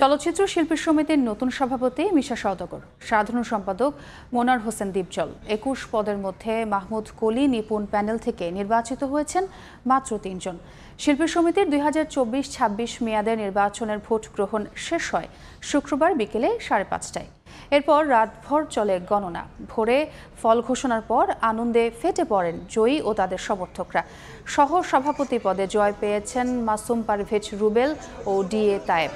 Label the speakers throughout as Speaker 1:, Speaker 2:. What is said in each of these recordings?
Speaker 1: চলচ্চিত্র শিল্পী সমিতির নতুন সভাপতি মিশা সওদাগর, সাধারণ সম্পাদক মোনার হোসেন দীপজল, ২১ পদের মধ্যে মাহমুদ কলি নিপুণ প্যানেল থেকে নির্বাচিত হয়েছেন মাত্র ৩ জন। শিল্পী সমিতির ২০২৪-২৬ মেয়াদের নির্বাচনের ভোট গ্রহণ শেষ হয় শুক্রবার বিকেলে ৫:৩০টায়। এরপর রাতভর চলে গণনা। ভোরে ফল ঘোষণার পর আনন্দে ফেটে পড়েন জয়ী ও তাদের সমর্থকরা। সহ সভাপতি পদে জয় পেয়েছেন মাসুম পারভেজ রুবেল ও ডিএ তায়েব।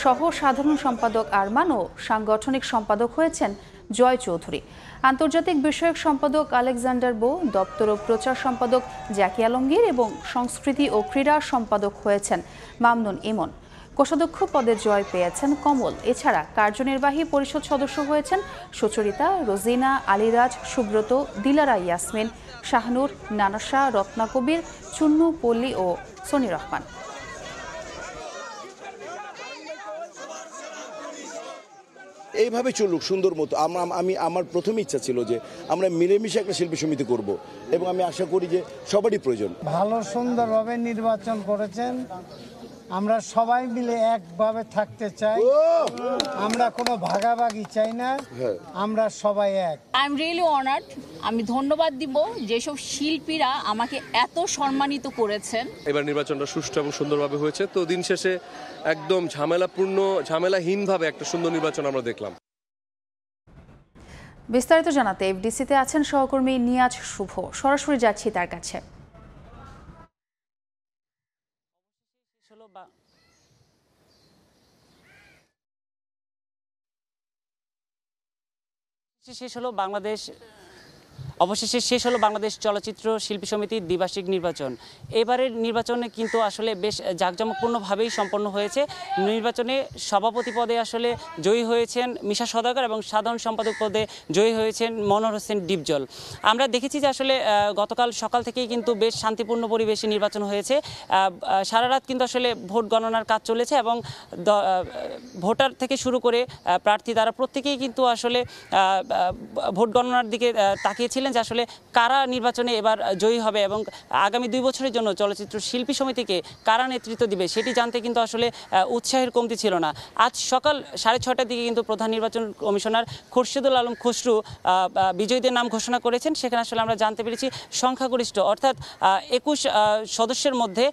Speaker 1: সহ সাধারণ সম্পাদক আরমান ও সাংগঠনিক সম্পাদক হয়েছেন জয় চৌধুরী। আন্তর্জাতিক বিষয়ক সম্পাদক আলেকজান্ডার বো, দপ্তর ও প্রচার সম্পাদক জ্যাকি আলমগীর এবং সংস্কৃতি ও ক্রীড়া সম্পাদক হয়েছেন মামনুন ইমন। কোষাধ্যক্ষ পদে জয় পেয়েছেন কমল। এছাড়া কার্যনির্বাহী পরিষদ সদস্য হয়েছেন সুচরিতা, রোজিনা, আলিরাজ, সুব্রত, দিলারা ইয়াসমিন, শাহনুর, নানাশা, রত্না কবির, চুন্নু, পল্লী ও সনি রহমান।
Speaker 2: এইভাবে চলুক সুন্দর মতো। আমার প্রথম ইচ্ছা ছিল যে আমরা মিলেমিশে একটা শিল্পী সমিতি করব এবং আমি আশা করি যে সবারই প্রয়োজন।
Speaker 3: ভালো সুন্দরভাবে নির্বাচন করেছেন। আমরা সবাই মিলে একভাবে থাকতে চাই। আমরা কোনো ভাগাভাগি চাই না, আমরা সবাই এক।
Speaker 4: I am really honoured. আমি ধন্যবাদ দিব যেসব শিল্পীরা আমাকে এত সম্মানিত করেছেন।
Speaker 5: এবার নির্বাচনটা সুষ্ঠু এবং সুন্দরভাবে হয়েছে। তো দিন শেষে একদম ঝামেলাহীনভাবে একটা সুন্দর নির্বাচন আমরা দেখলাম।
Speaker 1: বিস্তারিত জানাতে এফডিসিতে আছেন সহকর্মী নিয়াজ শুভ। সরাসরি যাচ্ছি তার কাছে।
Speaker 6: অবশেষে শেষ হলো বাংলাদেশ চলচ্চিত্র শিল্পী সমিতির দ্বিবার্ষিক নির্বাচন। এবারের নির্বাচনে কিন্তু আসলে বেশ জাঁকজমকপূর্ণভাবেই সম্পন্ন হয়েছে। নির্বাচনে সভাপতি পদে আসলে জয়ী হয়েছেন মিশা সওদাগর এবং সাধারণ সম্পাদক পদে জয়ী হয়েছেন মনোয়ার হোসেন দীপজল। আমরা দেখেছি যে আসলে গতকাল সকাল থেকেই কিন্তু বেশ শান্তিপূর্ণ পরিবেশে নির্বাচন হয়েছে। সারা রাত কিন্তু আসলে ভোট গণনার কাজ চলেছে এবং ভোটার থেকে শুরু করে প্রার্থী তারা প্রত্যেকেই কিন্তু আসলে ভোট গণনার দিকে তাকিয়েছিলেন যে আসলে কারা নির্বাচনে এবার জয়ী হবে এবং আগামী 2 বছরের জন্য চলচ্চিত্র শিল্পী সমিতিকে কারা নেতৃত্ব দিবে সেটি জানতে কিন্তু আসলে উৎসাহের কমতি ছিল না। আজ সকাল 6:30টার দিকে কিন্তু প্রধান নির্বাচন কমিশনার খুরশেদুল আলম খসরু বিজয়ীদের নাম ঘোষণা করেছেন। সেখানে আসলে আমরা জানতে পেরেছি সংখ্যাগরিষ্ঠ অর্থাৎ 21 সদস্যের মধ্যে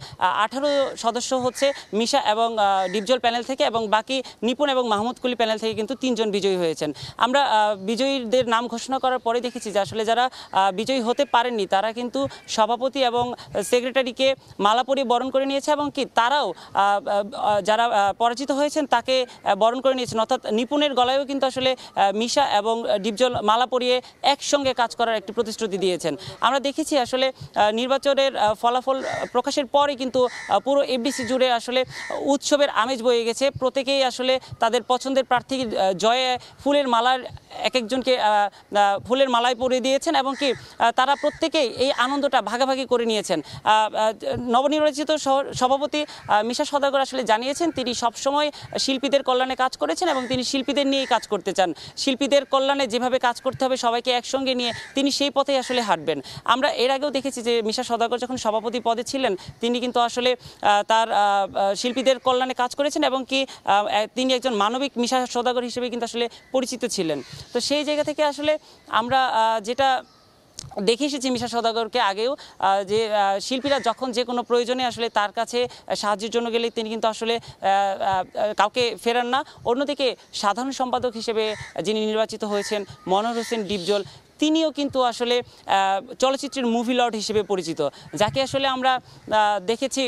Speaker 6: 18 সদস্য হচ্ছে মিশা এবং দীপজল প্যানেল থেকে এবং বাকি নিপুণ এবং মাহমুদ কুলি প্যানেল থেকে কিন্তু 3 জন বিজয়ী হয়েছেন। আমরা বিজয়ীদের নাম ঘোষণা করার পরে দেখেছি যে আসলে যারা বিজয়ী হতে পারেননি তারা কিন্তু সভাপতি এবং সেক্রেটারিকে মালা পরিয়ে বরণ করে নিয়েছে এবং কি তারাও যারা পরাজিত হয়েছেন তাকে বরণ করে নিয়েছেন। অর্থাৎ নিপুণের গলায়ও কিন্তু আসলে মিশা এবং দীপজল মালা পরিয়ে একসঙ্গে কাজ করার একটি প্রতিশ্রুতি দিয়েছেন। আমরা দেখেছি আসলে নির্বাচনের ফলাফল প্রকাশের পরে কিন্তু পুরো এফডিসি জুড়ে আসলে উৎসবের আমেজ বয়ে গেছে। প্রত্যেকেই আসলে তাদের পছন্দের প্রার্থী জয়ে ফুলের মালার একজনকে ফুলের মালায় পরিয়ে দিয়েছেন এবং কি তারা প্রত্যেকেই এই আনন্দটা ভাগাভাগি করে নিয়েছেন। নবনির্বাচিত সভাপতি মিশা সওদাগর আসলে জানিয়েছেন তিনি সবসময় শিল্পীদের কল্যাণে কাজ করেছেন এবং তিনি শিল্পীদের নিয়েই কাজ করতে চান। শিল্পীদের কল্যাণে যেভাবে কাজ করতে হবে সবাইকে একসঙ্গে নিয়ে তিনি সেই পথেই আসলে হাঁটবেন। আমরা এর আগেও দেখেছি যে মিশা সওদাগর যখন সভাপতি পদে ছিলেন তিনি কিন্তু আসলে তার শিল্পীদের কল্যাণে কাজ করেছেন এবং কি তিনি একজন মানবিক মিশা সওদাগর হিসেবে কিন্তু আসলে পরিচিত ছিলেন। তো সেই জায়গা থেকে আসলে আমরা যেটা দেখে এসেছি মিশা সওদাগরকে আগেও যে শিল্পীরা যখন যে কোনো প্রয়োজনে আসলে তার কাছে সাহায্যের জন্য গেলে তিনি কিন্তু আসলে কাউকে ফেরান না। অন্যদিকে সাধারণ সম্পাদক হিসেবে যিনি নির্বাচিত হয়েছেন মনোয়ার হোসেন দীপজল তিনিও কিন্তু আসলে চলচ্চিত্রের মুভি লর্ড হিসেবে পরিচিত, যাকে আসলে আমরা দেখেছি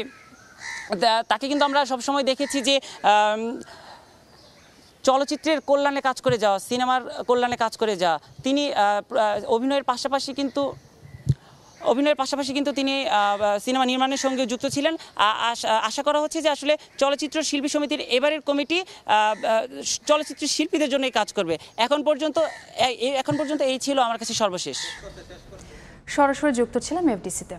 Speaker 6: তাকে কিন্তু আমরা সবসময় দেখেছি যে চলচ্চিত্রের কল্যাণে কাজ করে যাওয়া, সিনেমার কল্যাণে কাজ করে যাওয়া। তিনি অভিনয়ের পাশাপাশি কিন্তু তিনি সিনেমা নির্মাণের সঙ্গে যুক্ত ছিলেন। আশা করা হচ্ছে যে আসলে চলচ্চিত্র শিল্পী সমিতির এবারের কমিটি চলচ্চিত্র শিল্পীদের জন্যই কাজ করবে। এখন পর্যন্ত এই ছিল আমার কাছে সর্বশেষ।
Speaker 1: সরাসরি যুক্ত ছিলাম এফডিসিতে।